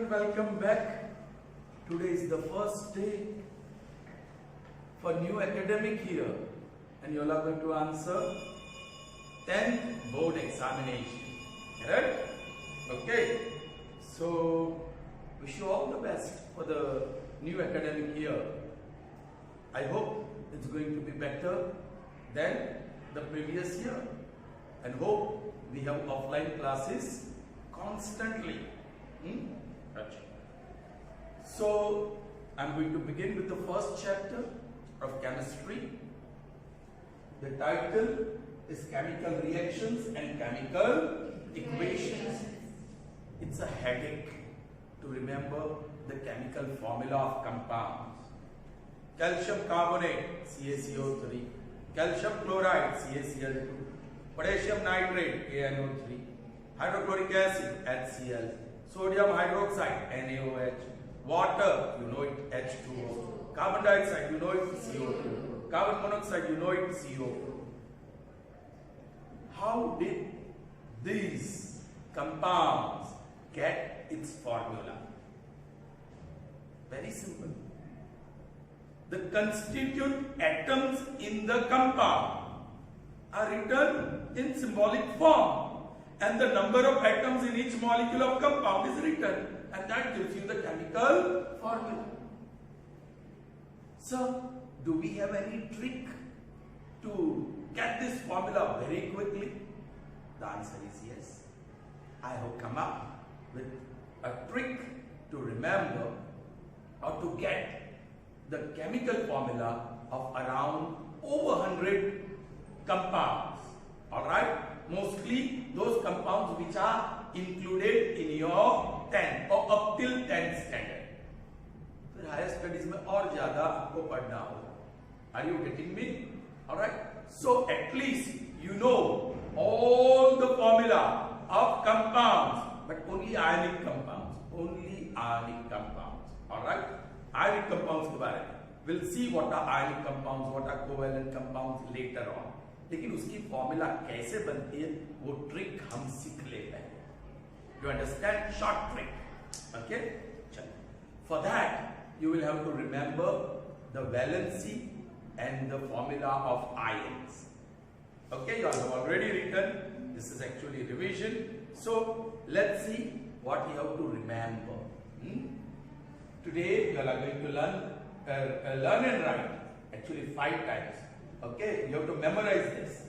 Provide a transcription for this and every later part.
children, welcome back. Today is the first day for new academic year and you all are going to answer 10th board examination. Correct? Okay. So, wish you all the best for the new academic year. I hope it's going to be better than the previous year and hope we have offline classes constantly. So, I'm going to begin with the first chapter of chemistry. The title is Chemical Reactions and Chemical Equations. It's a headache to remember the chemical formula of compounds. Calcium carbonate, CaCO3. Calcium chloride, CaCl2. Potassium nitrate, KNO3. Hydrochloric acid, HCl. Sodium hydroxide, NaOH. Water, you know it, H2O. Carbon dioxide, you know it, CO2. Carbon monoxide, you know it, CO2. How did these compounds get its formula? Very simple. The constituent atoms in the compound are written in symbolic form and the number of atoms in each molecule of compound is written and that gives you the chemical formula. So, do we have any trick to get this formula very quickly? The answer is yes. I have come up with a trick to remember or to get the chemical formula of around over 100 compounds. Alright? Mostly those compounds which are included in your 10 or up till 10th standard. फिर higher studies में और ज्यादा आपको पढ़ना होगा. Are you getting me? Alright? So at least you know all the formula of compounds, but only ionic compounds. Only ionic compounds. Alright? Ionic compounds के बारे में. We'll see what are ionic compounds, what are covalent compounds later on. लेकिन उसकी formula कैसे बनती है वो trick हम सीख लेते हैं. You understand? Short trick. Okay? For that, you will have to remember the valency and the formula of ions. Okay? You have already written. This is actually revision. So, let's see what you have to remember. Today, you are going to learn and write. Actually, 5 times. Okay, you have to memorize this.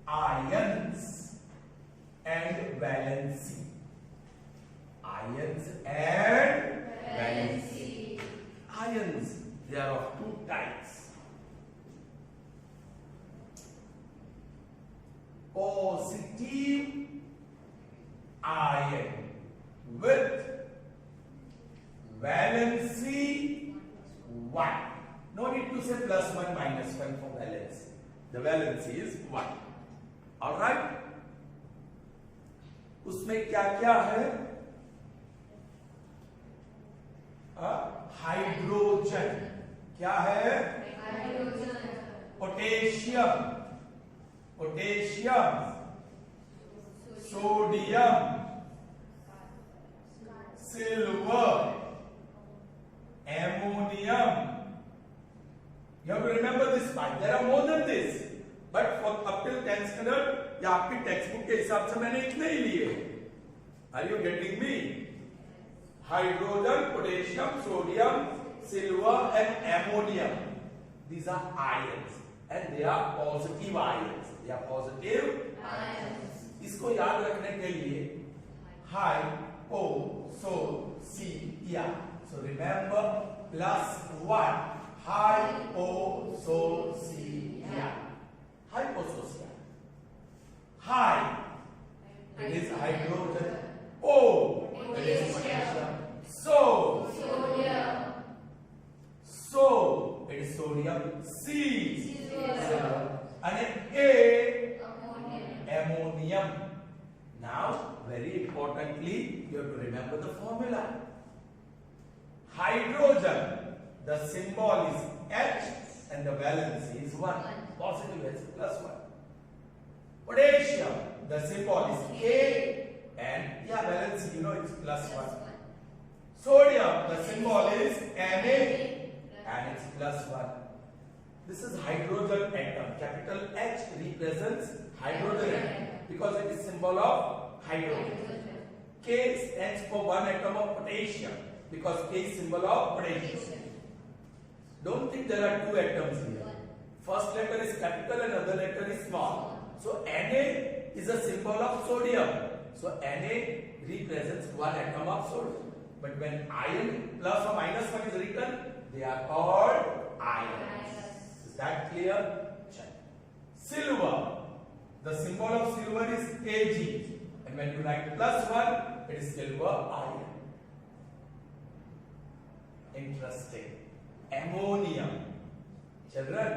Ions and valency. Ions and valency. Ions, they are of 2 types. Positive ion with valency 1. No need to say plus 1 minus 1 for valency. The valency is 1. Alright? उसमें क्या क्या है? Hydrogen. क्या है? Hydrogen. Potassium. Potassium. Sodium. Silver. Ammonium. You have to remember this part. There are more than this, but for up till 10th standard, या आपकी text book के हिसाब से मैंने इतने ही लिए. Are you getting me? Hydrogen, potassium, sodium, silver, and ammonium. These are ions, and they are positive ions. They are positive ions. इसको याद रखने के लिए high, O, so, C, yeah. So remember plus 1 hypoxia. Hypoxia. High, it is hydrogen. O, it is potassium. So, sodium. So, it is sodium. C, silver. And A, ammonium. Now, very importantly, you have to remember the formula. Hydrogen, the symbol is H and the valency is 1. Positive H plus 1. Potassium, the symbol is K and yeah, valence, you know, it's plus 1. Sodium, the symbol is Na and it's plus 1. This is hydrogen atom. Capital H represents hydrogen atom because it is symbol of hydrogen. K stands for one atom of potassium because K is symbol of potassium. Don't think there are two atoms here. First letter is capital and other letter is small. So Na is a symbol of sodium. So Na represents one atom of sodium. But when ion plus or minus 1 is written, they are called ions. Is that clear? Check. Silver. The symbol of silver is Ag. And when you write plus 1, it is silver ion. Interesting. Ammonium. Children,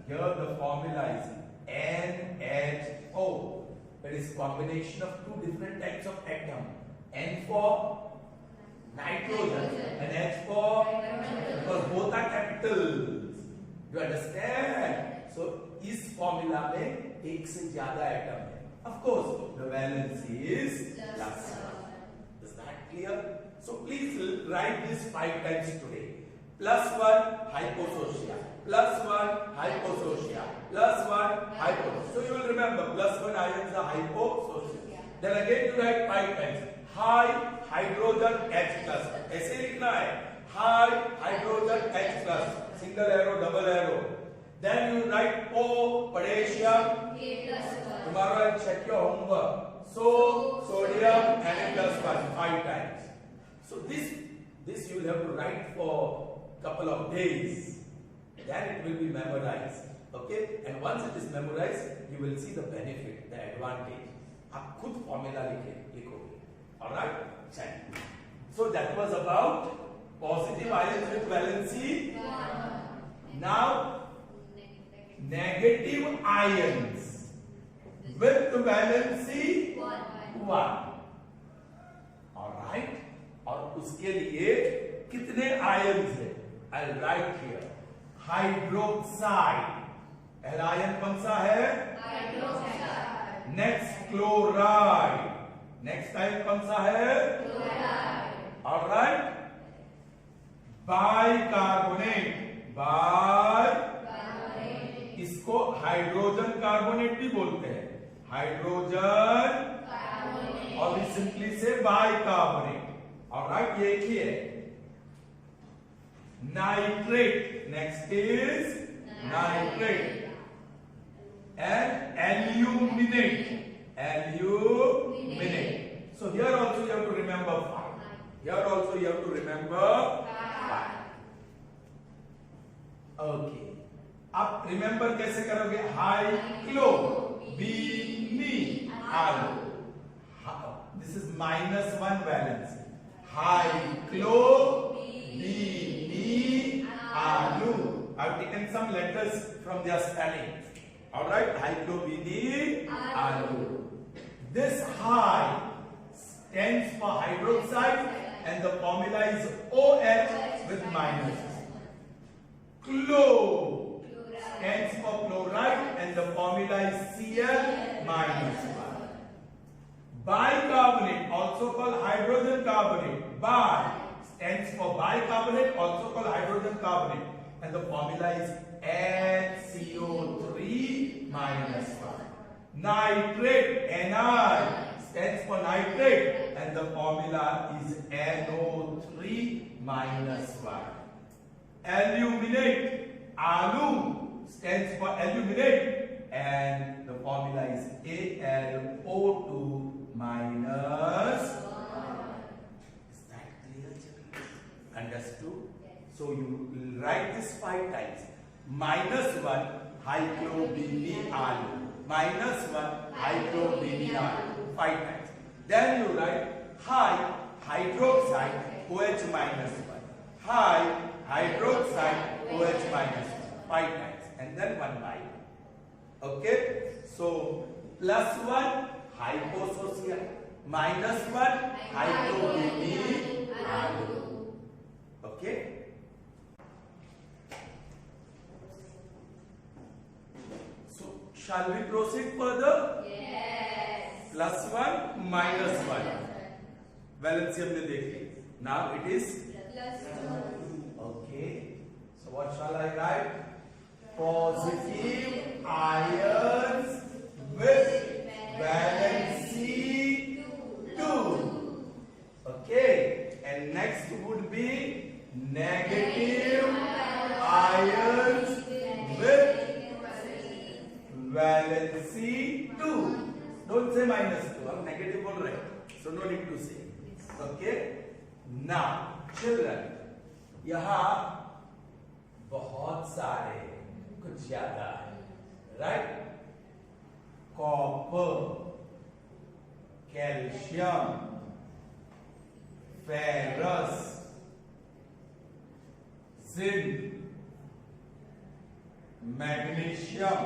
here the formula is NHO. It is combination of two different types of atom. N for nitrogen and H for because both are capitals. You understand? So इस formula में एक से ज़्यादा atom है. Of course, the valence is plus 1. Is that clear? So please write this 5 times today. Plus 1 hypoxia, plus 1 hypoxia, plus 1 hypoxia. So you will remember plus 1 ions are hypoxia. Then again you write 5 times. High hydrogen H plus. ऐसे लिखना है. High hydrogen H plus. Single arrow, double arrow. Then you write O potassium. Tomorrow I'll check your homework. So sodium Na plus 1 5 times. So this you will have to write for couple of days. Then it will be memorized. Okay? And once it is memorized, you will see the benefit, the advantage. आप खुद formula लिखोगे. Alright? Check. So that was about positive ions with valency. Now negative ions with valency 1. Alright? और उसके लिए कितने ions है? I'll write here. Hydroxide. ion कौन सा है? Hydroxide. Next chloride. Next ion कौन सा है? Chloride. All right. Bicarbonate. इसको हाइड्रोजन कार्बोनेट भी बोलते हैं. हाइड्रोजन और भी सिंपली से बाइकार्बोनेट. All right, ये एक ही है. Nitrate. Next is nitrate. And aluminate. Aluminate. So here also you have to remember 5. Here also you have to remember 5. Okay. अब remember कैसे करोगे? High-clo. This is -1 valence. High-clo. I've taken some letters from their spelling. Alright, hydrochlorobenzene. This high stands for hydroxide and the formula is OH with minus. Clo stands for chloride and the formula is Cl minus 1. Bicarbonate, also called hydrogen carbonate. Bi stands for bicarbonate, also called hydrogen carbonate. And the formula is NCO3 minus 1. Nitrate, Ni, stands for nitrate and the formula is NO3 minus 1. Aluminate, Alu, stands for aluminate and the formula is AlO2 minus 1. Is that clear? Understood? So you will write this 5 times. -1 hydrobenyl. -1 hydrobenyl. 5 times. Then you write high hydroxide OH minus 1. High hydroxide OH minus 1. 5 times. And then 1 by. Okay? So +1 hypoxia. -1 hydrobenyl. Okay? Shall we proceed further? Yes. +1, -1. Valency हमने देख ली. Now it is +2. okay. So what shall I write? Positive ions with valency 2. Okay. And next would be negative ions with valency 2. Don't say -2. हम negative बोल रहे हैं. So no need to say. Okay. Now, children, यहाँ बहुत सारे कुछ ज्यादा है, right? Copper, calcium, ferrous, zinc, magnesium,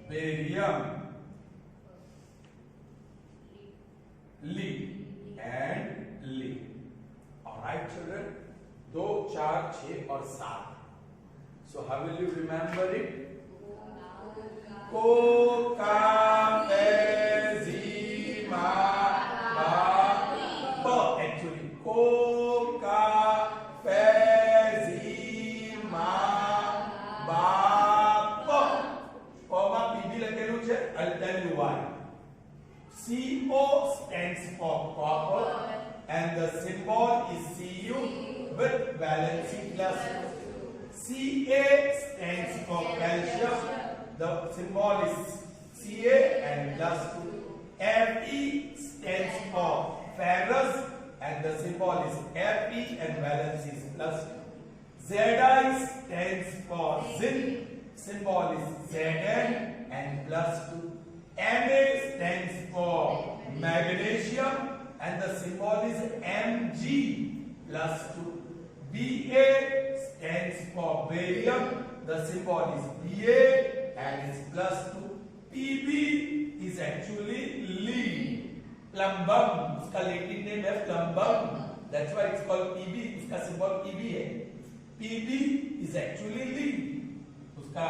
barium, lead and lead. All right, children. 2, 4, 6 और 7. So how will you remember it? Coca, Pezima, actually Coca, Pezima, PB લખેલું છે. I'll tell you why. CO stands for copper and the symbol is Cu with valency +2. Ca stands for calcium, the symbol is Ca and +2. Fe stands for ferrous and the symbol is Fe and valency is +2. Zi stands for zinc, symbol is Zn and +2. Ma stands for magnesium and the symbol is Mg +2. Ba stands for barium, the symbol is Ba and it's +2. Pb is actually lead. Plumbum, उसका Latin name है plumbum. That's why it's called Pb. उसका symbol Pb है. Pb is actually lead. उसका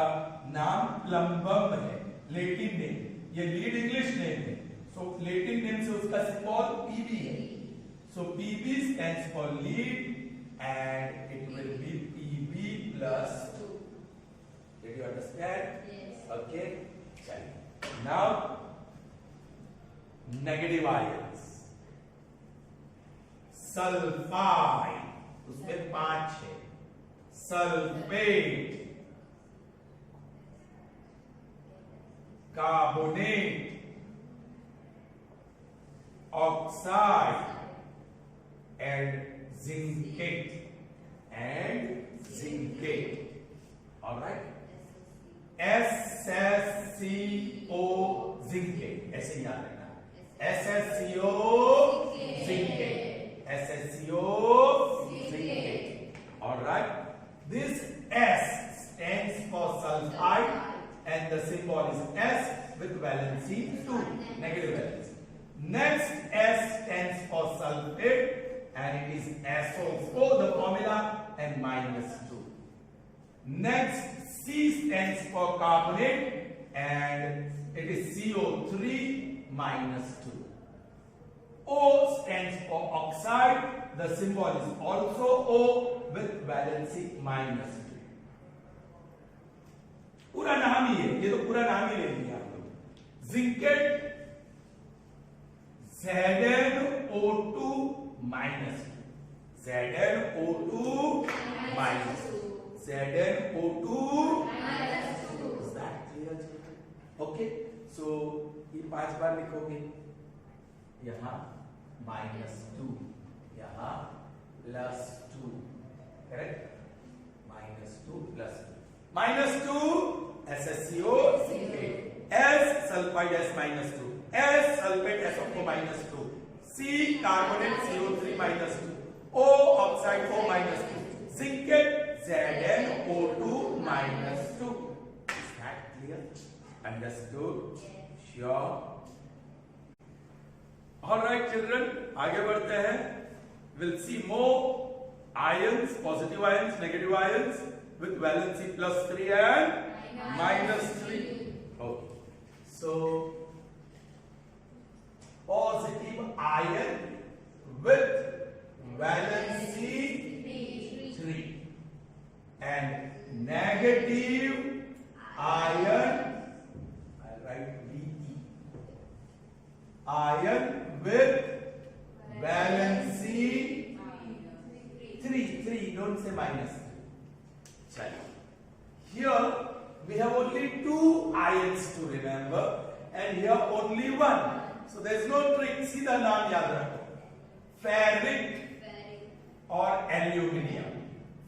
नाम plumbum है. Latin name. ये lead English name है. सो Latin name से उसका सिंबल Pb है. सो Pb stands for lead and it will be Pb +2. Did you understand? Yes. Okay. चलिए. Now negative ions. सल्फाइड, उसमें 5 है. Sulphate, carbonate, oxide and zincate. All right. SSCO zincate. ऐसे याद रखना. SSCO zincate. SSCO zincate. All right. This S stands for sulfide. And the symbol is S with valency 2, negative valency. Next S stands for sulfate and it is SO4, the formula, and -2. Next C stands for carbonate and it is CO3 -2. O stands for oxide, the symbol is also O with valency -2. पूरा नाम ही है, ये तो पूरा नाम ही ले लिया आप लोग. Zincate ZnO2 -2. ZnO2 -2. ZnO2 -2. Is that clear? Okay. So ये 5 बार लिखोगे. यहाँ -2, यहाँ +2. Correct? -2 +2. -2 SSCO zincate. S sulfide S -2. S sulfate SO4 -2. C carbonate CO3 -2. O oxide O -2. Zincate ZnO2 -2. Is that clear? Understood? Sure? All right, children. आगे बढ़ते हैं. We'll see more ions, positive ions, negative ions, with valency +3 and -3. Okay. So positive ion with valency 3 and negative ion, I'll write VE, ion with valency 3, don't say minus 3. Here we have only 2 ions to remember and here only 1. So there is no trick. सीधा नाम याद रखो, ferric or aluminium,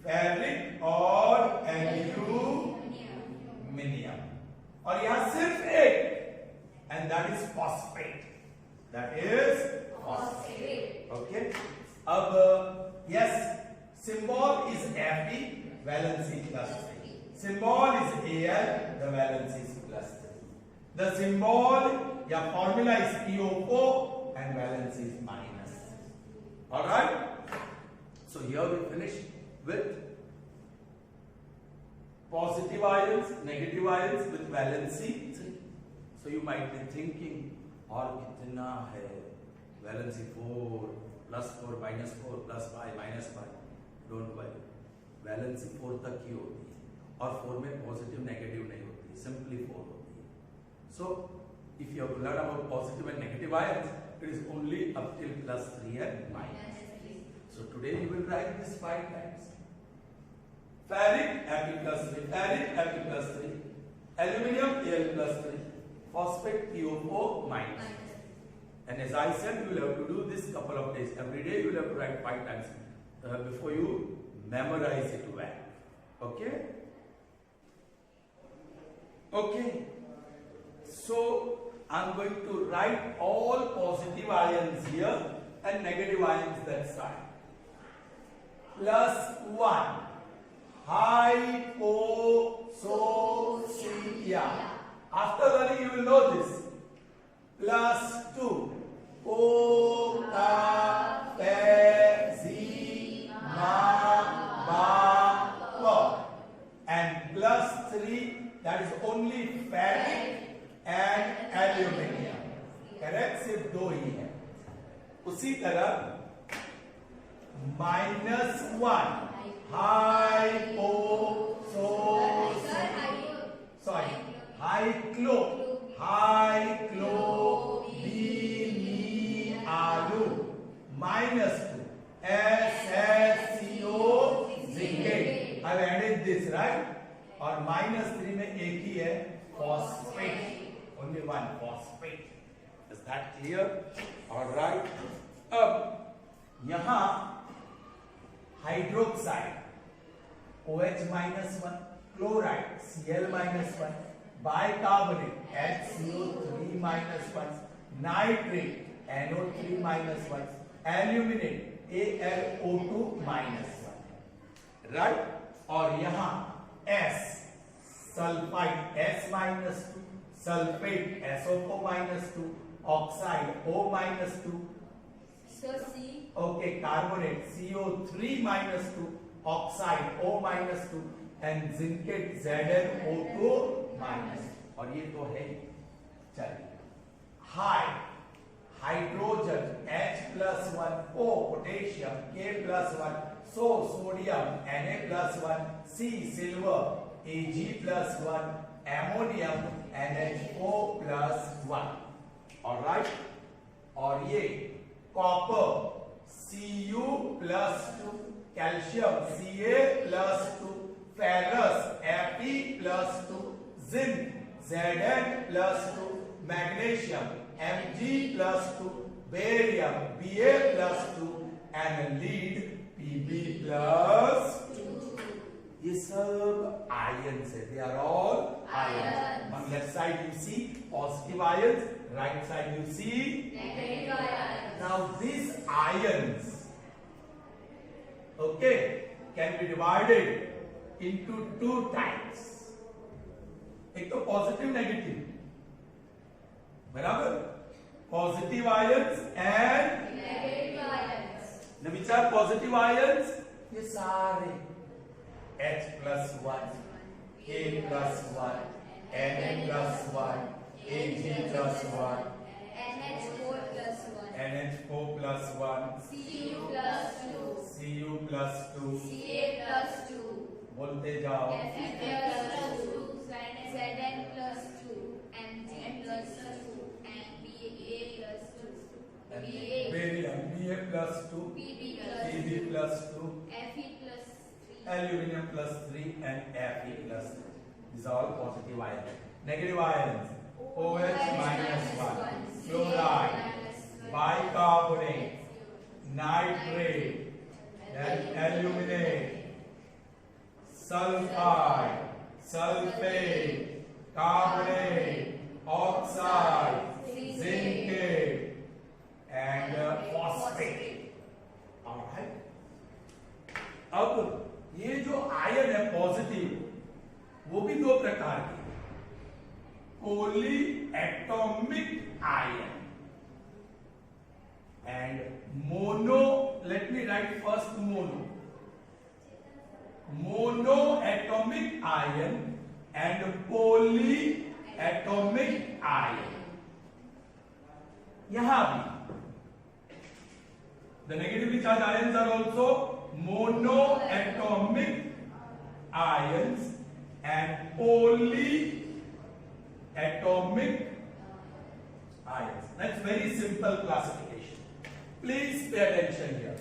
ferric or aluminium, और यहाँ सिर्फ एक, and that is phosphate. That is phosphate. Okay. अब yes, symbol is Fe, valency plus 3. Symbol is Al, the valency is plus 3. The symbol या formula is PO4 and valency is minus. Alright? So here we finish with positive ions, negative ions with valency 3. So you might be thinking, और कितना है? Valency 4, plus 4, minus 4, plus 5, minus 5. Don't worry. Valency 4 तक ही होती है और 4 में positive negative नहीं होती, simply 4 होती है. So if you have learned about positive and negative ions, it is only up till plus 3 and minus 3. So today you will write this 5 times. Ferric Fe plus 3, ferric Fe plus 3, aluminium Al plus 3, phosphate PO4 minus 3. And as I said, you will have to do this couple of days. Every day you will have to write 5 times before you memorize it well. Okay? Okay. So I'm going to write all positive ions here and negative ions that side. Plus 1, hypoxia. After learning you will know this. Plus 2, and plus 3, that is only ferric and aluminium. Correct, सिर्फ 2 ही है. उसी तरह -1 हाइक्लोबिनियालू -2 SSCO zincate. I've added this, right? और -3 में एक ही है, phosphate. Only one, phosphate. Is that clear? All right. अब यहां hydroxide OH-1, chloride Cl-1, bicarbonate HCO3-1, nitrate NO3-1, aluminate AlO2-1. Right? और यहां S sulphide S-2, sulphate SO4-2, oxide O-2, okay, carbonate CO3-2, oxide O-2 and zincate ZnO2-. और ये तो है. चलिए, hydrogen H+1, O potassium K+1, sodium Na+1, C silver Ag+1, ammonium NH4+1. Alright. और ये copper Cu+2, calcium Ca+2, ferrous Fe+2, zinc Zn+2, magnesium Mg+2, barium Ba+2 and lead Pb+2. ये सब ions है. They are all ions. On left side you see positive ions, right side you see negative ions. Now these ions, okay, can be divided into 2 types. एक तो positive, negative, बराबर? Positive ions and negative ions. Now which are positive ions? ये सारे H+1, K+1, Na+1, Ag plus 1, NH4 plus 1, NH4 plus 1, Cu plus 2, Cu plus 2. Ca plus 2, बोलते जाओ. Fe plus 2, Zn plus 2, Mg plus 2, and Ba plus 2, Barium Ba plus 2, Pb Pb plus 2, plus 2, Fe plus 3, aluminum plus 3, and Fe plus 3. These are all positive ions. Negative ions. OH minus 1, fluoride, bicarbonate, nitrate, then aluminate, sulfide, sulfate, carbonate, oxide, zincate, and phosphate. Alright. अब ये जो ion है positive वो भी दो प्रकार के, polyatomic ion and mono. Let me write first monoatomic ion and polyatomic ion. यहां भी the negatively charged ions are also monoatomic ions and polyatomic ions. That's very simple classification. Please pay attention here.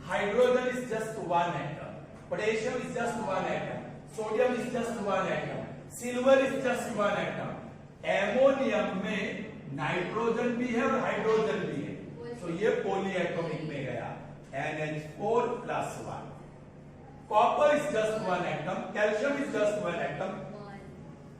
Hydrogen is just one atom. Potassium is just one atom. Sodium is just one atom. Silver is just one atom. Ammonium में nitrogen भी है और hydrogen भी है. So ये polyatomic में गया. NH4 plus 1. Copper is just one atom. Calcium is just one atom.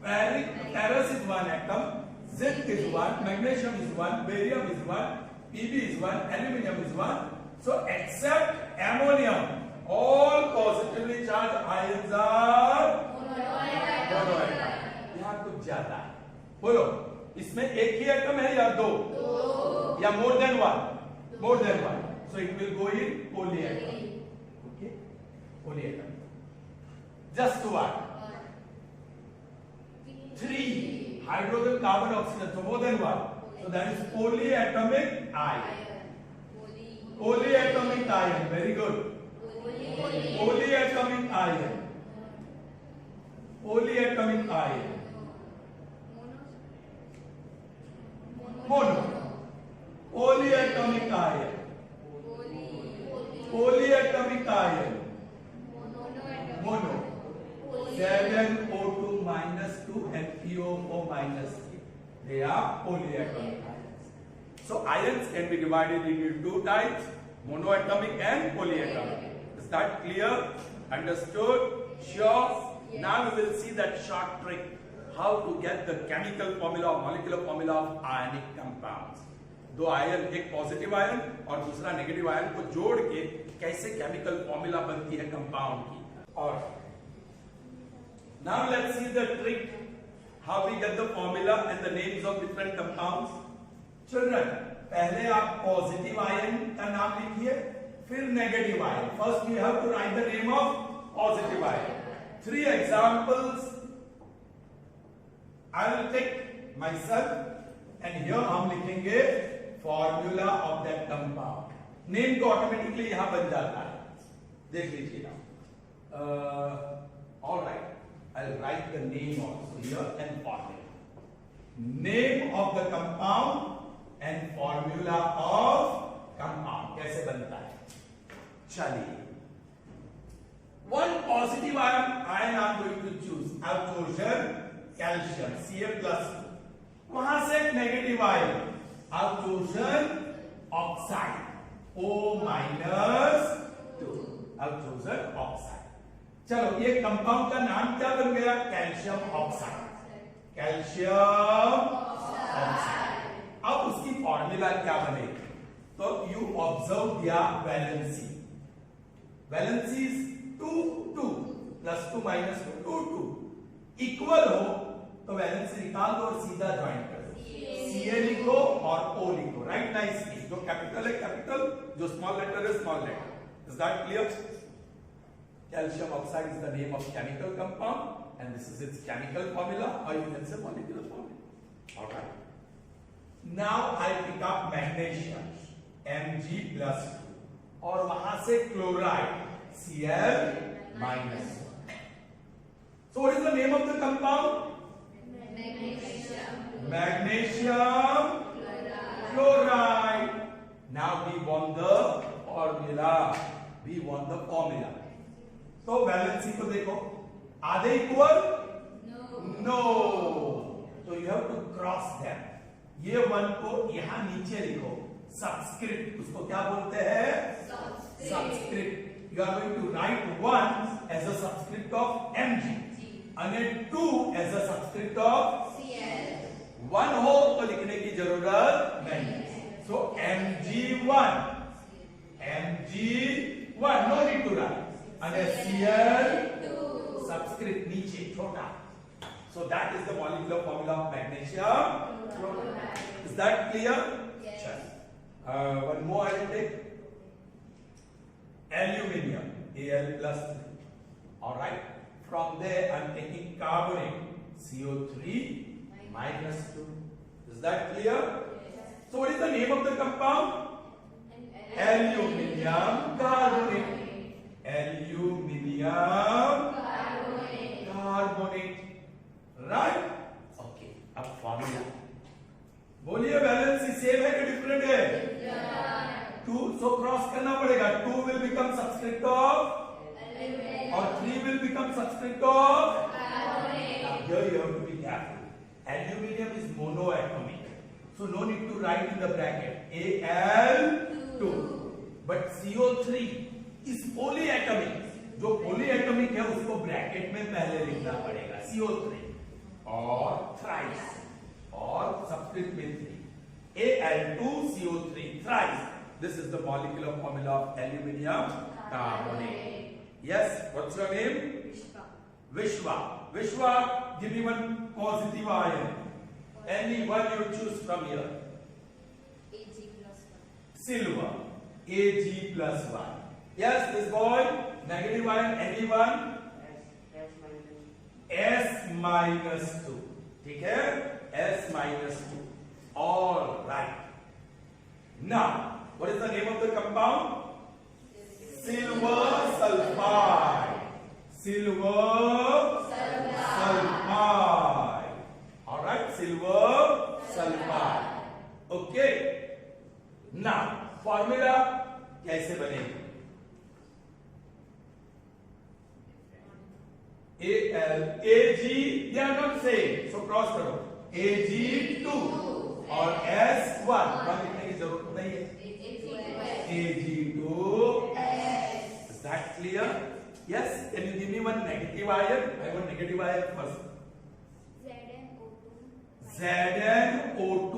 Ferrous is one atom. Zinc is one. Magnesium is one. Barium is one. Pb is one. Aluminium is one. So except ammonium, all positively charged ions are monoatomic. यहाँ कुछ ज्यादा है. बोलो इसमें एक ही atom है या दो या more than one? More than one. So it will go in polyatom. Okay, polyatom. Just one. 3 hydrogen carbon oxygen, so more than one. So that is polyatomic ion. Polyatomic ion, very good. Polyatomic ion. Polyatomic ion. Mono. Polyatomic ion. Polyatomic ion. Mono. 7O2 minus 2 and PO4 minus 3. They are polyatomic ions. So ions can be divided into two types, monoatomic and polyatomic. Is that clear? Understood? Sure? Now we will see that short trick, how to get the chemical formula or molecular formula of ionic compounds. दो ion, एक positive ion और दूसरा negative ion को जोड़ के कैसे chemical formula बनती है कंपाउंड की. और now let's see the trick, how we get the formula and the names of different compounds. Children, पहले आप पॉजिटिव आयन का नाम लिखिए, फिर negative ion. First we have to write the name of positive ion. 3 examples I will take myself, and here हम लिखेंगे formula of that compound. Name तो automatically यहां बन जाता है, देख लीजिए ना. All right, I'll write the name also here and formula. Name of the compound and formula of compound कैसे बनता है. चलिए, one positive ion I'm going to choose. I've chosen calcium, Ca plus 2. वहां से एक negative ion, I've chosen oxide, O minus 2. I've chosen oxide. चलो, ये compound का नाम क्या बन गया? Calcium oxide. Calcium oxide. अब उसकी फॉर्मूला क्या बनेगी? तो यू ऑब्जर्व दिया valency. Valency is 2 2 plus 2 minus 2 2 equal हो तो वैलेंसी निकाल दो और सीधा ज्वाइन कर दो. Ca लिखो और O लिखो. Write nicely. जो कैपिटल है कैपिटल, जो स्मॉल लेटर है small letter. Is that clear? Calcium oxide is the name of chemical compound and this is its chemical formula, or you can say molecular formula. Alright. Now I pick up magnesium Mg+2 और वहां से chloride Cl-. So what is the name of the compound? Magnesium chloride. Now we want the formula. तो valency को देखो, are they equal? No. So you have to cross them. ये one को यहां नीचे लिखो, सबस्क्रिप्ट, उसको क्या बोलते हैं? Subscript. You are going to write 1 as a subscript of Mg and 2 as a subscript of Cl. 1 हो तो लिखने की जरूरत नहीं. So Mg1, no need to write, and Cl subscript नीचे छोटा. So that is the molecular formula of magnesium chloride. Is that clear? Yes. One more I will take. Aluminium, Al+3. Alright. From there I am taking carbonate, CO3 -2. Is that clear? Yes. So what is the name of the compound? Aluminium carbonate. Aluminium carbonate. Right? Okay. अब formula. बोलिए valency same है कि different है? 2, so cross करना पड़ेगा. 2 will become subscript of or 3 will become subscript of. Now here you have to be careful. Aluminium is monoatomic, so no need to write in the bracket Al2. But CO3 is polyatomic. जो polyatomic है उसको bracket में पहले लिखना पड़ेगा, CO3 और thrice और subscript में 3. Al2CO3 thrice. This is the molecular formula of aluminium carbonate. Yes, what's your name? Vishwa. Vishwa, give me one positive ion. Any one you choose from here. Ag+1. Silver. Ag+1. Yes, this boy. Negative ion, anyone? S-2. ठीक है? S-2. All right. Now, what is the name of the compound? Silver sulfide. Silver sulfide. All right, silver sulfide. Okay. Now, formula कैसे बनेगी? Ag, they are not same, so cross करो. Ag2 और S1 लिखने की जरूरत नहीं है. Ag2. Is that clear? Yes. Can you give me one negative ion? I want negative ion first. ZnO2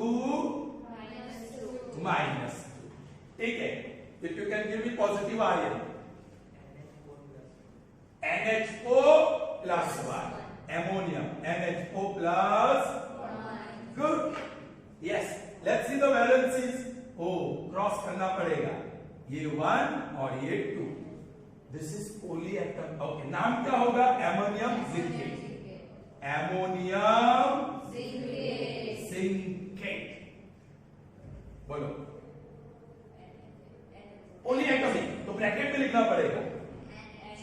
-2. ठीक है. If you can give me positive ion. NH4+1. Ammonium. NH4+1. Good. Yes. Let's see the valencies. Oh, cross करना पड़ेगा. ये 1 और ये 2. This is polyatom. Okay. नाम क्या होगा? Ammonium zincate. Ammonium zincate. बोलो. Polyatomic. तो ब्रैकेट में लिखना पड़ेगा.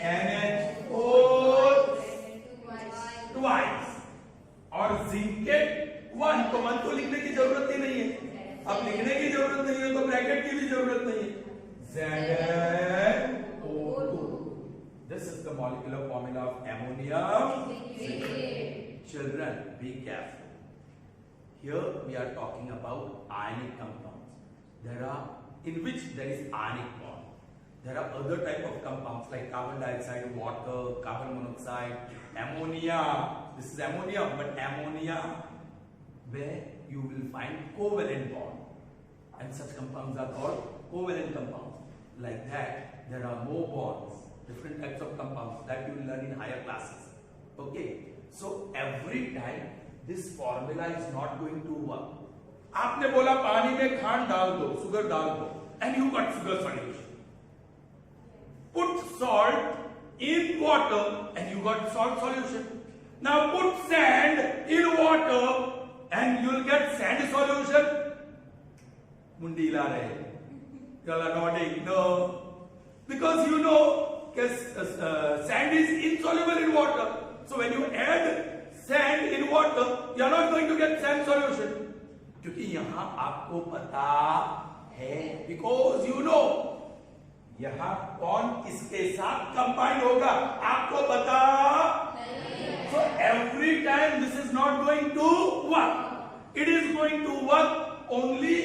NH4 twice और zincate 1. तो 1 तो लिखने की जरूरत ही नहीं है. अब लिखने की जरूरत नहीं है तो ब्रैकेट की भी जरूरत नहीं है. ZnO2. This is the molecular formula of ammonium zincate. Children, be careful. Here we are talking about ionic compounds. In which there is ionic bond. There are other type of compounds like carbon dioxide, water, carbon monoxide, ammonia. This is ammonia, but ammonia where you will find covalent bond, and such compounds are called covalent compounds. Like that, there are more bonds, different types of compounds that you will learn in higher classes. Okay, so every time this formula is not going to work. आपने बोला पानी में खांड डाल दो, sugar डाल दो, and you got sugar solution. Put salt in water and you got salt solution. Now put sand in water and you'll get sand solution. Mundi hila rahe. You all are nodding. No. Because you know sand is insoluble in water. So when you add sand in water, you are not going to get sand solution. क्योंकि यहां आपको पता है, because you know यहां कौन किसके साथ combine होगा आपको पता नहीं. So every time this is not going to work. It is going to work only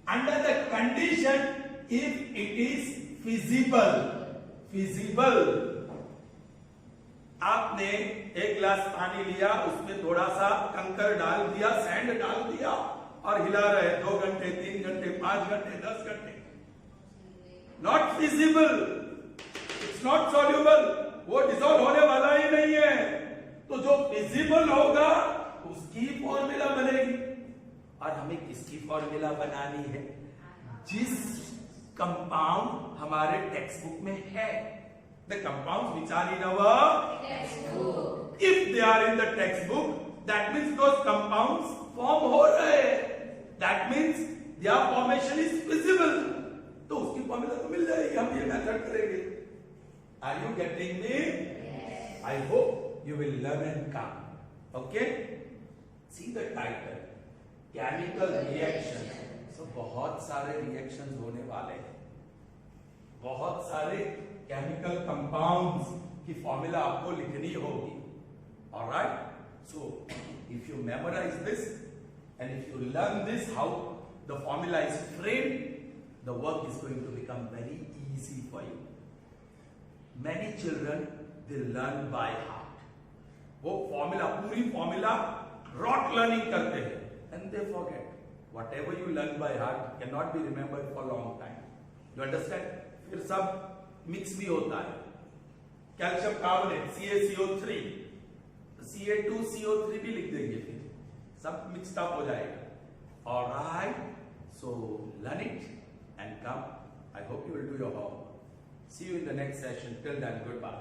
under the condition if it is feasible. Feasible. आपने एक गिलास पानी लिया, उसमें थोड़ा सा कंकर डाल दिया, सैंड डाल दिया और हिला रहे 2 घंटे, 3 घंटे, 5 घंटे, 10 घंटे. Not feasible. It's not soluble. वो डिसॉल्व होने वाला ही नहीं है. तो जो फिजिबल होगा उसकी फॉर्मूला बनेगी. और हमें किसकी फॉर्मूला बनानी है? जिस कंपाउंड हमारे टेक्स्ट बुक में है. The compounds which are in our textbook. If they are in the textbook, that means those compounds form हो रहे हैं. That means their formation is visible. तो उसकी फॉर्मूला तो मिल जाएगी. हम ये मेथड करेंगे. Are you getting me? Yes. I hope you will learn and come. Okay? See the title. Chemical reaction. So बहुत सारे reactions होने वाले हैं. बहुत सारे केमिकल कंपाउंड्स की फॉर्मूला आपको लिखनी होगी. Alright. So if you memorize this and if you learn this how the formula is framed, the work is going to become very easy for you. Many children they learn by heart. वो formula, पूरी formula rote learning करते हैं and they forget. Whatever you learn by heart can not be remembered for long time. You understand? फिर सब mix भी होता है. Calcium carbonate CaCO3, Ca2CO3 भी लिख देंगे. फिर सब मिक्स्ड अप हो जाएगा. Alright. So learn it and come. I hope you will do your homework. See you in the next session. Till then, goodbye.